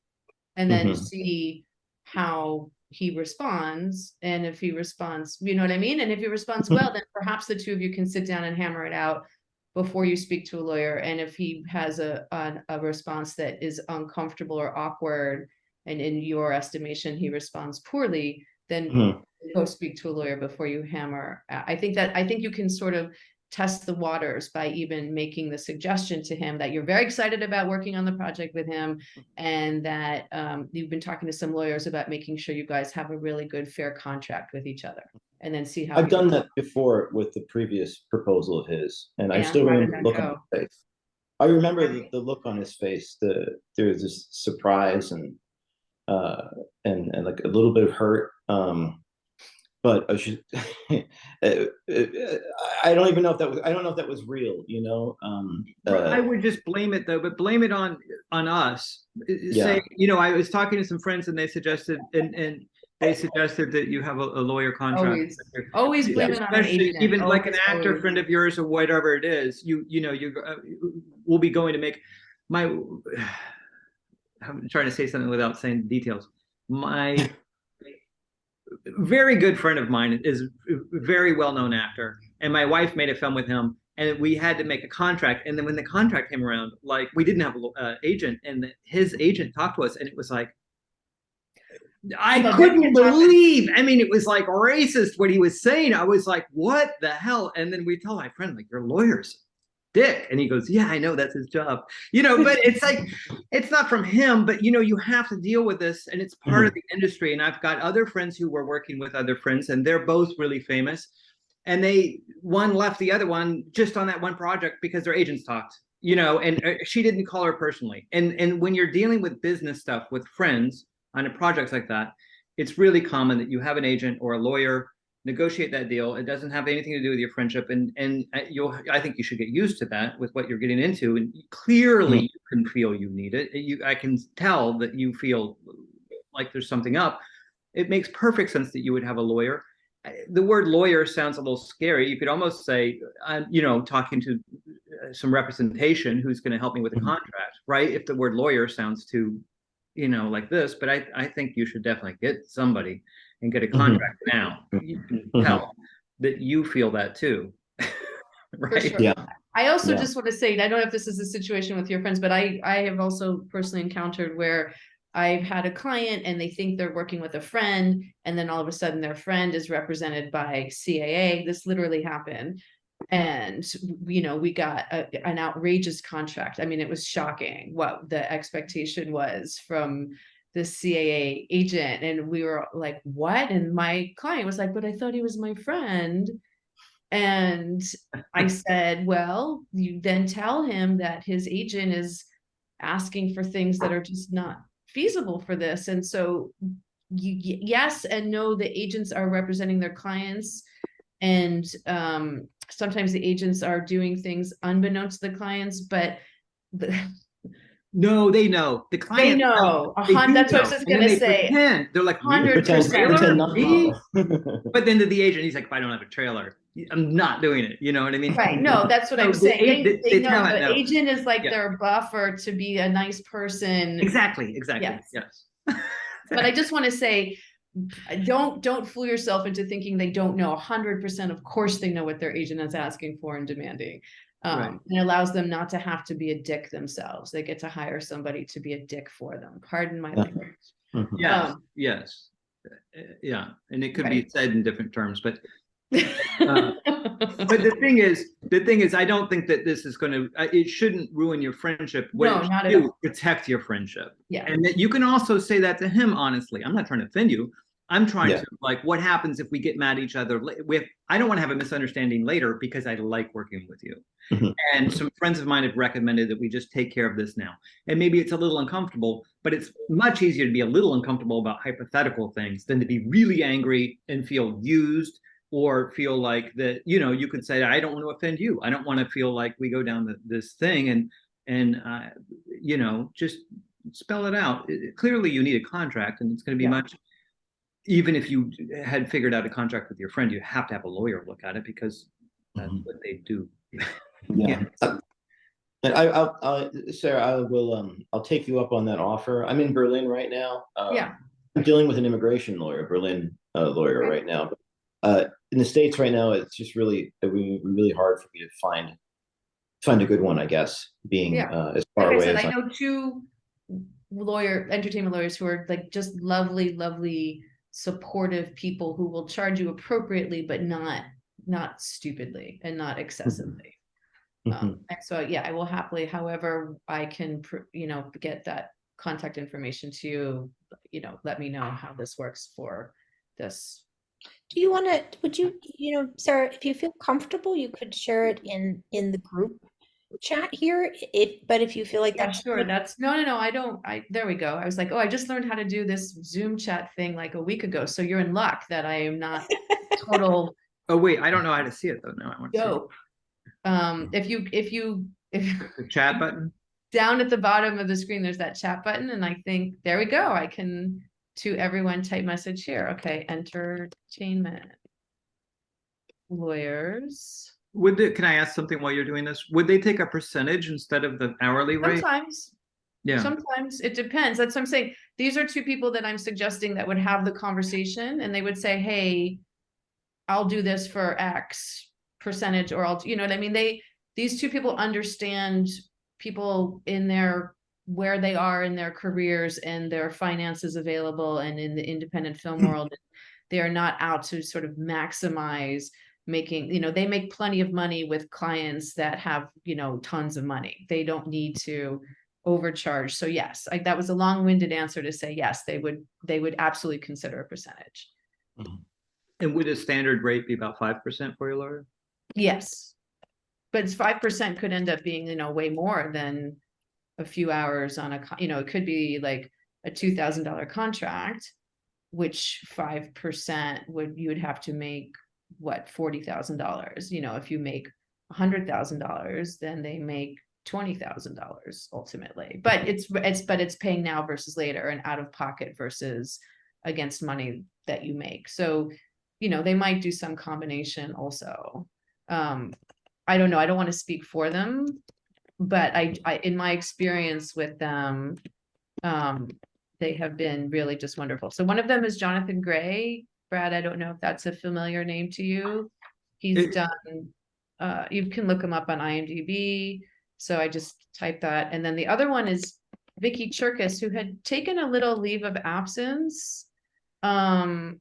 and then see how he responds. And if he responds, you know what I mean? And if he responds well, then perhaps the two of you can sit down and hammer it out before you speak to a lawyer. And if he has a response that is uncomfortable or awkward, and in your estimation he responds poorly, then go speak to a lawyer before you hammer. I think you can sort of test the waters by even making the suggestion to him that you're very excited about working on the project with him, and that you've been talking to some lawyers about making sure you guys have a really good, fair contract with each other, and then see how I've done that before with the previous proposal of his, and I still remember the look on his face. I remember the look on his face. There was this surprise and like a little bit of hurt. But I should, I don't even know if that was, I don't know if that was real, you know? I would just blame it though, but blame it on us. Yeah. Say, you know, I was talking to some friends and they suggested, and they suggested that you have a lawyer contract. Always blame it on an agent. Even like an actor friend of yours or whatever it is, you will be going to make my, I'm trying to say something without saying details. My very good friend of mine is a very well-known actor, and my wife made a film with him, and we had to make a contract. And then when the contract came around, like, we didn't have an agent, and his agent talked to us, and it was like, I couldn't believe, I mean, it was like racist what he was saying. I was like, what the hell? And then we tell my friend, like, your lawyer's dick. And he goes, yeah, I know, that's his job, you know. But it's like, it's not from him, but you know, you have to deal with this, and it's part of the industry. And I've got other friends who were working with other friends, and they're both really famous, and one left the other one just on that one project because their agents talked, you know, and she didn't call her personally. And when you're dealing with business stuff with friends on a project like that, it's really common that you have an agent or a lawyer negotiate that deal. It doesn't have anything to do with your friendship, and I think you should get used to that with what you're getting into. And clearly, you can feel you need it. I can tell that you feel like there's something up. It makes perfect sense that you would have a lawyer. The word lawyer sounds a little scary. You could almost say, you know, talking to some representation who's going to help me with a contract, right? If the word lawyer sounds too, you know, like this, but I think you should definitely get somebody and get a contract now. You can tell that you feel that too. Right? Sure. Yeah. I also just want to say, I don't know if this is a situation with your friends, but I have also personally encountered where I've had a client and they think they're working with a friend, and then all of a sudden their friend is represented by CAA. This literally happened. And, we got an outrageous contract. I mean, it was shocking what the expectation was from the CAA agent. And we were like, what? And my client was like, but I thought he was my friend. And I said, well, you then tell him that his agent is asking for things that are just not feasible for this. And so yes and no, the agents are representing their clients. And sometimes the agents are doing things unbeknownst to the clients, but No, they know. The they client know. they do That's what I know. was And gonna then they say. pretend. They're like, "Me? 100%. Pretend not to Me?" know. But then to the agent, he's like, if I don't have a trailer, I'm not doing it. You know what I mean? Right. No, that's what So I'm saying. They the know talent the knows. agent is like Yeah. their buffer to be a nice person. Exactly. Yes. Yes. But I just want to say, don't fool yourself into thinking they don't know. 100%, of course they know what their agent is asking for and demanding. Right. And it allows them not to have to be a dick themselves. They get to hire somebody to be a dick for them. Pardon my language. Mhm. Yes. Yes. Yeah. And it could be Right. said in different terms, but but the thing is, I don't think that this is going to, it shouldn't ruin your friendship. What No, it not should at do, all. protect your friendship. Yeah. And that you can also say that to him, honestly. I'm not trying to offend you. I'm trying Yeah. to, like, what happens if we get mad at each other? I don't want to have a misunderstanding later because I like working with you. Mhm. And some friends of mine have recommended that we just take care of this now. And maybe it's a little uncomfortable, but it's much easier to be a little uncomfortable about hypothetical things than to be really angry and feel used, or feel like that, you could say, I don't want to offend you. I don't want to feel like we go down this thing and just spell it out. Clearly you need a contract, and it's going to be much, even if you had figured out a contract with your friend, you have to have a lawyer look at it because that's what they do. Yeah. And Sarah, I'll take you up on that offer. I'm in Berlin right now. Yeah. I'm dealing with an immigration lawyer, Berlin lawyer right now. In the States right now, it's just really hard for me to find a good one, I guess, being as far Like I away said, as I know two entertainment lawyers who are like just lovely, lovely, supportive people who will charge you appropriately, but not stupidly and not excessively. And so, yeah, I will happily, however I can, get that contact information to you, let me know how this works for this. Do you want to, would you, Sarah, if you feel comfortable, you could share it in the group chat here. But if you feel like Yeah, that's sure. That's no, there we go. I was like, oh, I just learned how to do this Zoom chat thing like a week ago. So you're in luck that I am not total Oh, wait, I don't know how to see it though. Now I want to see dope. If the chat button. down at the bottom of the screen, there's that chat button. And I think, there we go. I can, to everyone, type message here. Okay. Entertainment lawyers. Can I ask something while you're doing this? Would they take a percentage instead of the hourly rate? Sometimes. Yeah. Sometimes it depends. That's what I'm saying. These are two people that I'm suggesting that would have the conversation, and they would say, hey, I'll do this for X percentage, or you know what I mean? These two people understand people in where they are in their careers and their finances available and in the independent film world. They are not out to sort of maximize making, they make plenty of money with clients that have, tons of money. They don't need to overcharge. So yes, that was a long-winded answer to say, yes, they would absolutely consider a percentage. And would a standard rate be about 5% for your lawyer? Yes. But 5% could end up being, way more than a few hours on it could be like a $2,000 contract, which 5% you would have to make what, $40,000. If you make $100,000, then they make $20,000 ultimately. But it's paying now versus later, and out of pocket versus against money that you make. So, they might do some combination also. I don't know. I don't want to speak for them, but I in my experience with them, they have been really just wonderful. So one of them is Jonathan Gray. Brad, I don't know if that's a familiar name to you. He's done, you can look him up on IMDb. So I just typed that. And then the other one is Vicky Cherkis, who had taken a little leave of absence. But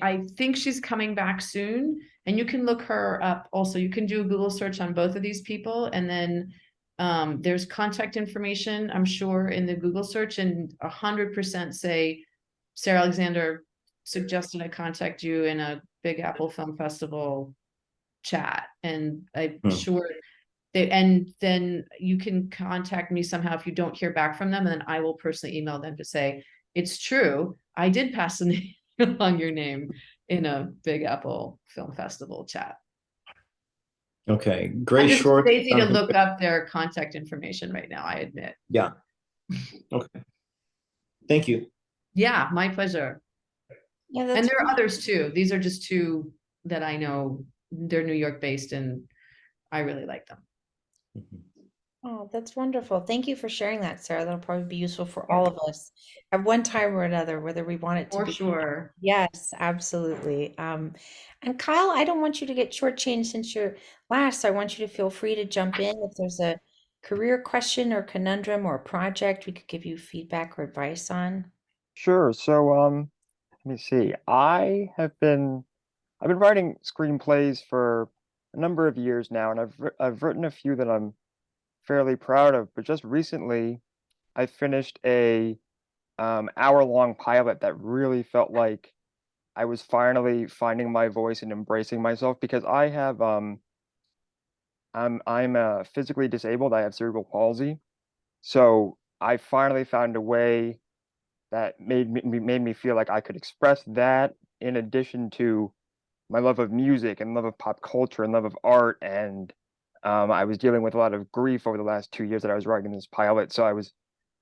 I think she's coming back soon, and you can look her up also. You can do a Google search on both of these people, and then there's contact information, I'm sure, in the Google search, and 100% say Sarah Alexander suggested I contact you in a Big Apple Film Festival chat, and I'm sure and then you can contact me somehow if you don't hear back from them, and then I will personally email them to say it's true. I did pass the name along your name in a Big Apple Film Festival chat. Okay, I'm Grace just Short. lazy to look up their contact information right now, I admit. Yeah. Okay. Thank you. Yeah, my pleasure. Yeah, And there are others too. These are just two that I know. They're New York based, and I really like them. Oh, that's wonderful. Thank you for sharing that, Sarah. That'll probably be useful for all of us at one time or another, whether we want it to For be. sure. Yes, absolutely. And Kyle, I don't want you to get shortchanged since you're last. I want you to feel free to jump in if there's a career question or conundrum or project we could give you feedback or advice on. Sure. So, let me see. I've been writing screenplays for a number of years now, and I've written a few that I'm fairly proud of. But just recently, I finished a hour-long pilot that really felt like I was finally finding my voice and embracing myself because I'm physically disabled. I have cerebral palsy, so I finally found a way that made me feel like I could express that in addition to my love of music and love of pop culture and love of art. And I was dealing with a lot of grief over the last 2 years that I was writing this pilot. So I was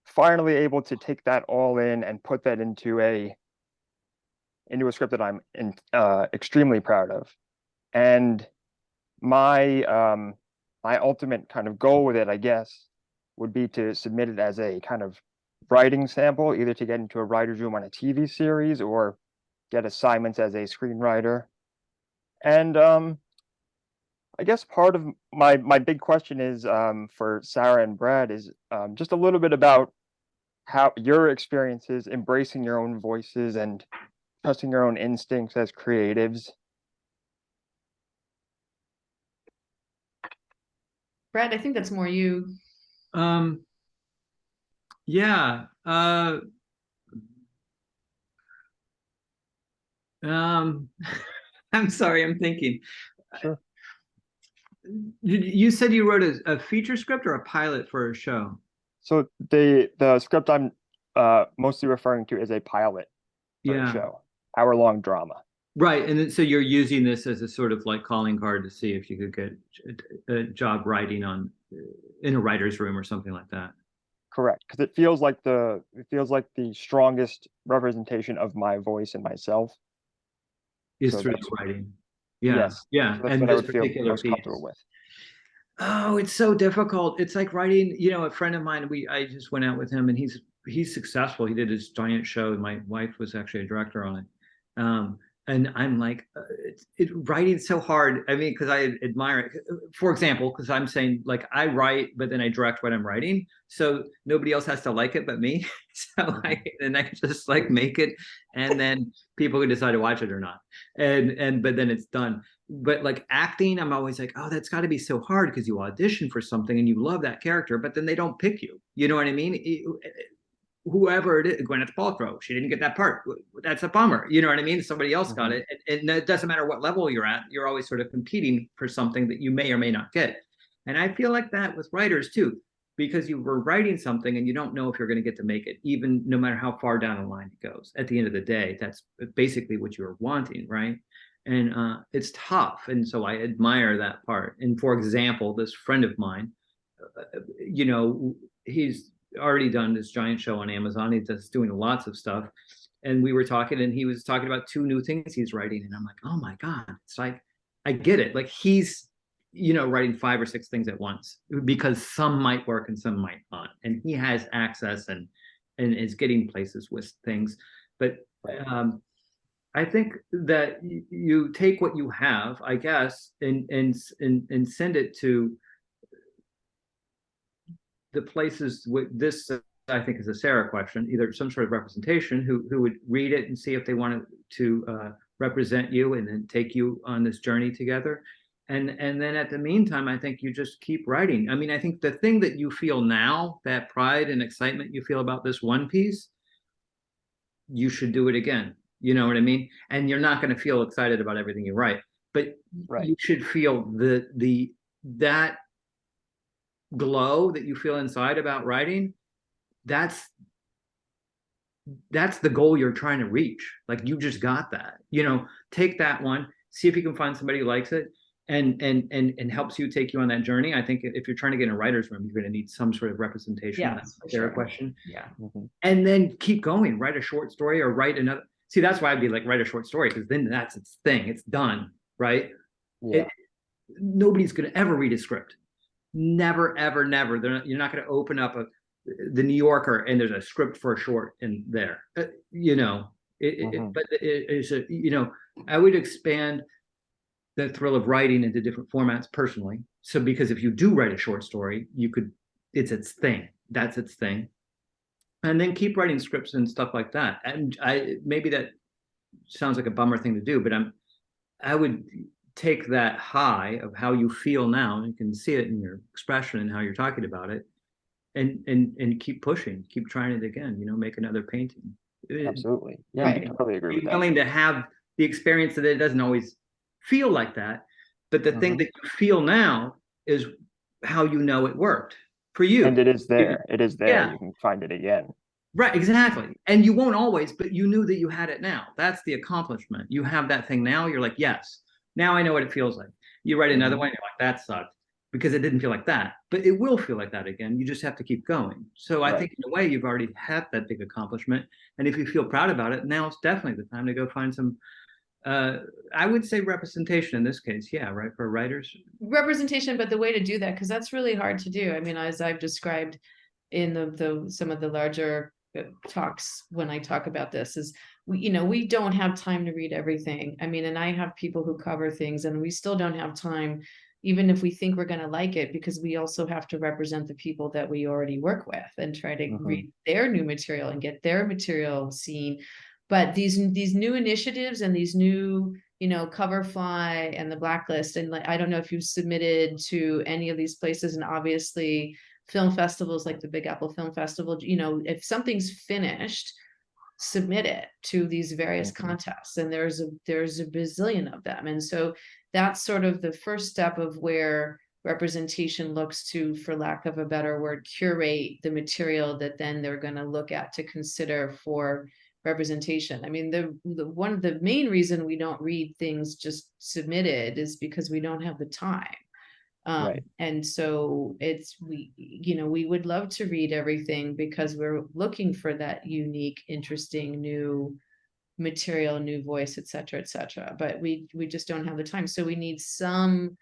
finally able to take that all in and put that into a script that extremely proud of. And my my ultimate kind of goal with it, I guess, would be to submit it as a kind of writing sample, either to get into a writer's room on a TV series or get assignments as a screenwriter. And I guess part of my big question is for Sarah and Brad is just a little bit about how your experiences embracing your own voices and trusting your own instincts as creatives. Brad, I think that's more you. Yeah. I'm sorry, I'm thinking. Sure. You said you wrote a feature script or a pilot for a show? So the script I'm mostly referring to is a pilot for a Yeah. show, hour-long drama. Right, and then, so you're using this as a sort of like calling card to see if you could get a job writing on in a writer's room or something like that. Correct, because it feels like the strongest representation of my voice and myself. Is So through that's the writing. Yeah, yes. yeah, So that's and what I this would feel particular most piece. comfortable with. Oh, it's so difficult. It's like writing, a friend of mine, I just went out with him and he's successful. He did his giant show. My wife was actually a director on it. And I'm like, writing's so hard. I mean, because I admire it. For example, because I'm saying like I write, but then I direct what I'm writing, so nobody else has to like it but me. So I can just like make it, and then people can decide to watch it or not. But then it's done. But like acting, I'm always like, oh, that's got to be so hard because you audition for something and you love that character, but then they don't pick you. You know what I mean? Whoever it is, Gwyneth Paltrow, she didn't get that part. That's a bummer. You know what I mean? Somebody else got it. And it doesn't matter what level you're at, you're always sort of competing for something that you may or may not get. And I feel like that with writers too, because you were writing something and you don't know if you're going to get to make it, even no matter how far down the line it goes. At the end of the day, that's basically what you were wanting, right? And it's tough. And so I admire that part. And for example, this friend of mine, he's already done this giant show on Amazon. He's doing lots of stuff. And we were talking, and he was talking about 2 new things he's writing. And I'm like, oh my God, it's like, I get it. Like he's, writing 5 or 6 things at once because some might work and some might not. And he has access and is getting places with things. But I think that you take what you have, I guess, and send it to the places with this, I think, is a Sarah question, either some sort of representation who would read it and see if they wanted to represent you and then take you on this journey together. And then at the meantime, I think you just keep writing. I mean, I think the thing that you feel now, that pride and excitement you feel about this one piece, you should do it again. You know what I mean? And you're not going to feel excited about everything you write, but Right. you should feel that glow that you feel inside about writing. That's the goal you're trying to reach. Like, you just got that. You know, take that one, see if you can find somebody who likes it and helps you, take you on that journey. I think if you're trying to get in a writer's room, you're going to need some sort of representation. Yeah, That's for their sure. question. Yeah. And then keep going. Write a short story or write another. See, that's why I'd be like, write a short story, because then that's its thing. It's done, right? Yeah. Nobody's going to ever read a script. Never, ever, never. You're not going to open up the New Yorker and there's a script for a short in there. You know, but it is a, you know, I would expand the thrill of writing into different formats personally. So because if you do write a short story, you could, it's its thing. That's its thing. And then keep writing scripts and stuff like that. And maybe that sounds like a bummer thing to do, but I would take that high of how you feel now, and you can see it in your expression and how you're talking about it, and keep pushing, keep trying it again, you know, make another painting. Absolutely. Yeah, Right. I totally agree Be with that. willing to have the experience that it doesn't always feel like that, but the thing that you feel now is how you know it worked for you. And it is there. It is there. Yeah. You can find it again. Right, exactly. And you won't always, but you knew that you had it now. That's the accomplishment. You have that thing now. You're like, yes, now I know what it feels like. You write another one, you're like, that sucked, because it didn't feel like that. But it will feel like that again. You just have to keep going. So I think in a way you've already had that big accomplishment. And if you feel proud about it, now it's definitely the time to go find some, I would say representation in this case. Yeah, right, for writers. Representation, but the way to do that, because that's really hard to do. I mean, as I've described in some of the larger talks when I talk about this, is we don't have time to read everything. I mean, and I have people who cover things and we still don't have time, even if we think we're going to like it, because we also have to represent the people that we already work with and try to read their new material and get their material seen. But these new initiatives and these new, Coverfly and the Blacklist, and like, I don't know if you've submitted to any of these places, and obviously film festivals like the Big Apple Film Festival, if something's finished, submit it to these various contests, and there's a bazillion of them. And so that's sort of the first step of where representation looks to, for lack of a better word, curate the material that then they're going to look at to consider for representation. I mean, the one of the main reason we don't read things just submitted is because we don't have the time. And so we would love to read everything because we're looking for that unique, interesting, new material, new voice, et cetera, but we just don't have the time. So we need something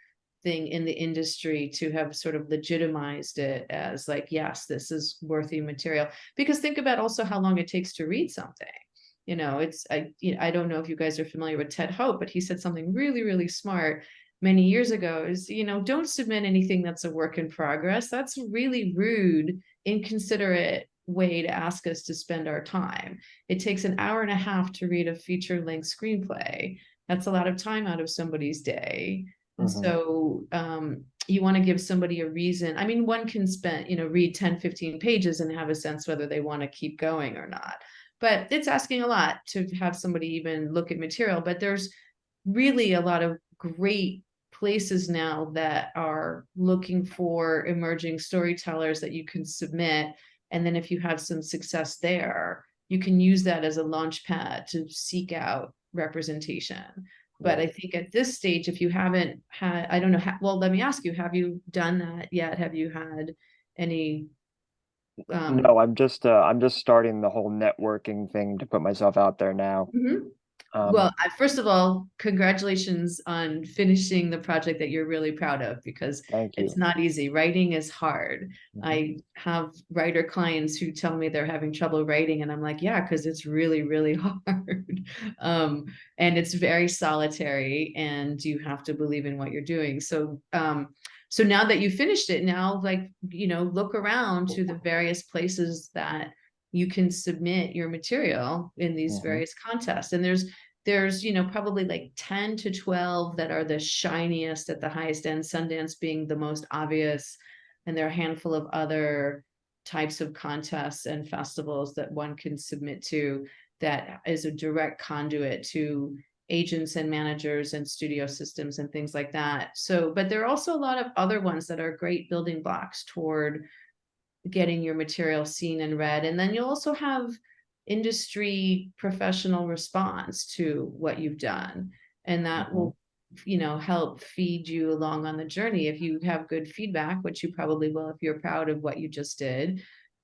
in the industry to have sort of legitimized it as like, yes, this is worthy material. Because think about also how long it takes to read something. I don't know if you guys are familiar with Ted Hope, but he said something really, really smart many years ago is, don't submit anything that's a work in progress. That's really rude, inconsiderate way to ask us to spend our time. It takes an hour and a half to read a feature-length screenplay. That's a lot of time out of somebody's day. And so you want to give somebody a reason. I mean, one can read 10, 15 pages and have a sense whether they want to keep going or not. But it's asking a lot to have somebody even look at material. But there's really a lot of great places now that are looking for emerging storytellers that you can submit. And then if you have some success there, you can use that as a launch pad to seek out representation. But I think at this stage, if you haven't had, I don't know, well, let me ask you, have you done that yet? Have you had any? No, I'm just starting the whole networking thing to put myself out there now. Well, first of all, congratulations on finishing the project that you're really proud of, because Thank you. it's not easy. Writing is hard. Mhm. I have writer clients who tell me they're having trouble writing, and I'm like, yeah, because it's really, really hard. And it's very solitary, and you have to believe in what you're doing. So, so now that you finished it, now, like, look around to the various places that you can submit your material in these Mhm. various contests. And there's probably like 10 to 12 that are the shiniest at the highest end, Sundance being the most obvious. And there are a handful of other types of contests and festivals that one can submit to that is a direct conduit to agents and managers and studio systems and things like that. So, but there are also a lot of other ones that are great building blocks toward getting your material seen and read. And then you'll also have industry professional response to what you've done. And that will, help feed you along on the journey. If you have good feedback, which you probably will if you're proud of what you just did,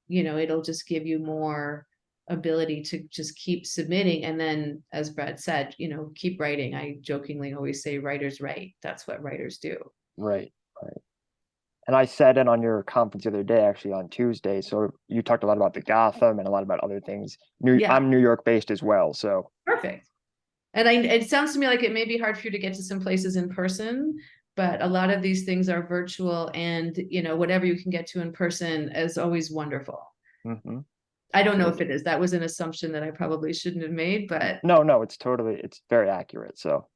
it'll just give you more ability to just keep submitting. And then, as Brad said, keep writing. I jokingly always say writers write. That's what writers do. Right. And I sat in on your conference the other day, actually on Tuesday. So you talked a lot about the Gotham and a lot about other things. Yeah. I'm New York based as well. So Perfect. And it sounds to me like it may be hard for you to get to some places in person, but a lot of these things are virtual, and whatever you can get to in person is always wonderful. mhm. I don't know if it is. That was an assumption that I probably shouldn't have made, but No, it's very accurate. So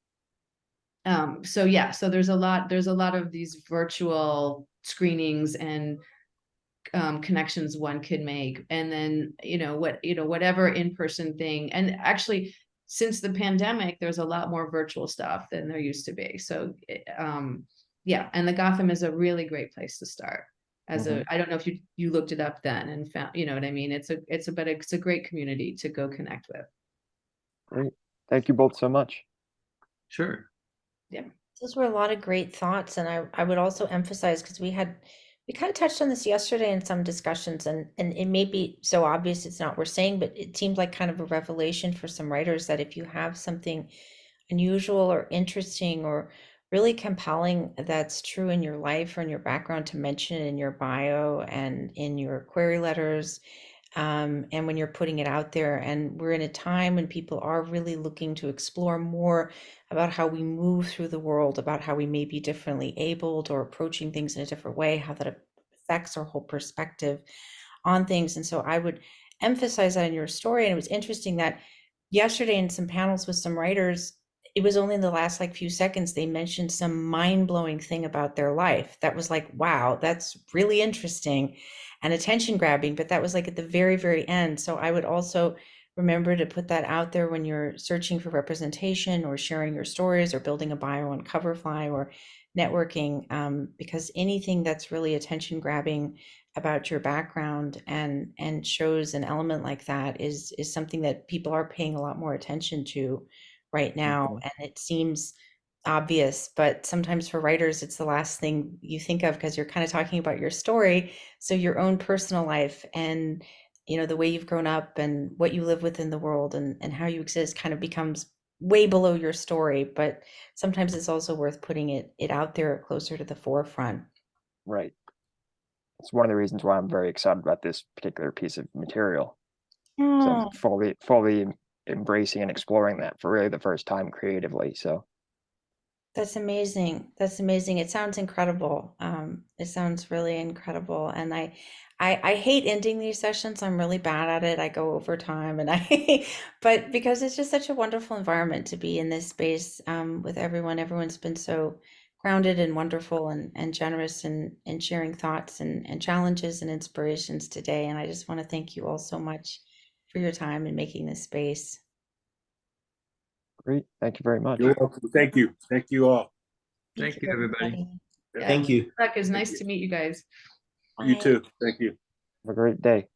so yeah, so there's a lot of these virtual screenings and connections one can make. And then whatever in-person thing. And actually, since the pandemic, there's a lot more virtual stuff than there used to be. So yeah, and the Gotham is a really great place to start. I don't know if you looked it up then and found, what I mean. It's a great community to go connect with. great. Thank you both so much. Sure. Yeah. Those were a lot of great thoughts, and I would also emphasize, because we kind of touched on this yesterday in some discussions, and it may be so obvious it's not what we're saying, but it seemed like kind of a revelation for some writers that if you have something unusual or interesting or really compelling that's true in your life or in your background, to mention in your bio and in your query letters, and when you're putting it out there. And we're in a time when people are really looking to explore more about how we move through the world, about how we may be differently abled or approaching things in a different way, how that affects our whole perspective on things. And so I would emphasize that in your story. And it was interesting that yesterday in some panels with some writers, it was only in the last like few seconds they mentioned some mind-blowing thing about their life that was like, wow, that's really interesting and attention grabbing. But that was like at the very, very end. So I would also remember to put that out there when you're searching for representation or sharing your stories or building a bio on Coverfly or networking, because anything that's really attention grabbing about your background and shows an element like that is something that people are paying a lot more attention to right now. And it seems obvious, but sometimes for writers it's the last thing you think of, because you're kind of talking about your story. So your own personal life and the way you've grown up and what you live within the world and how you exist kind of becomes way below your story. But sometimes it's also worth putting it out there closer to the forefront. Right. It's one of the reasons why I'm very excited about this particular piece of material. So I'm fully embracing and exploring that for really the first time creatively. So That's amazing. That's amazing. It sounds incredible. It sounds really incredible. And I hate ending these sessions. I'm really bad at it. I go over time but because it's just such a wonderful environment to be in this space, with everyone. Everyone's been so grounded and wonderful and generous and sharing thoughts and challenges and inspirations today. And I just want to thank you all so much for your time and making this space. great. Thank you very much. You're welcome. Thank you. Thank you all. Thank you, everybody. Yeah. Thank you. It's nice to meet you guys. You too. Thank you. Have a great day.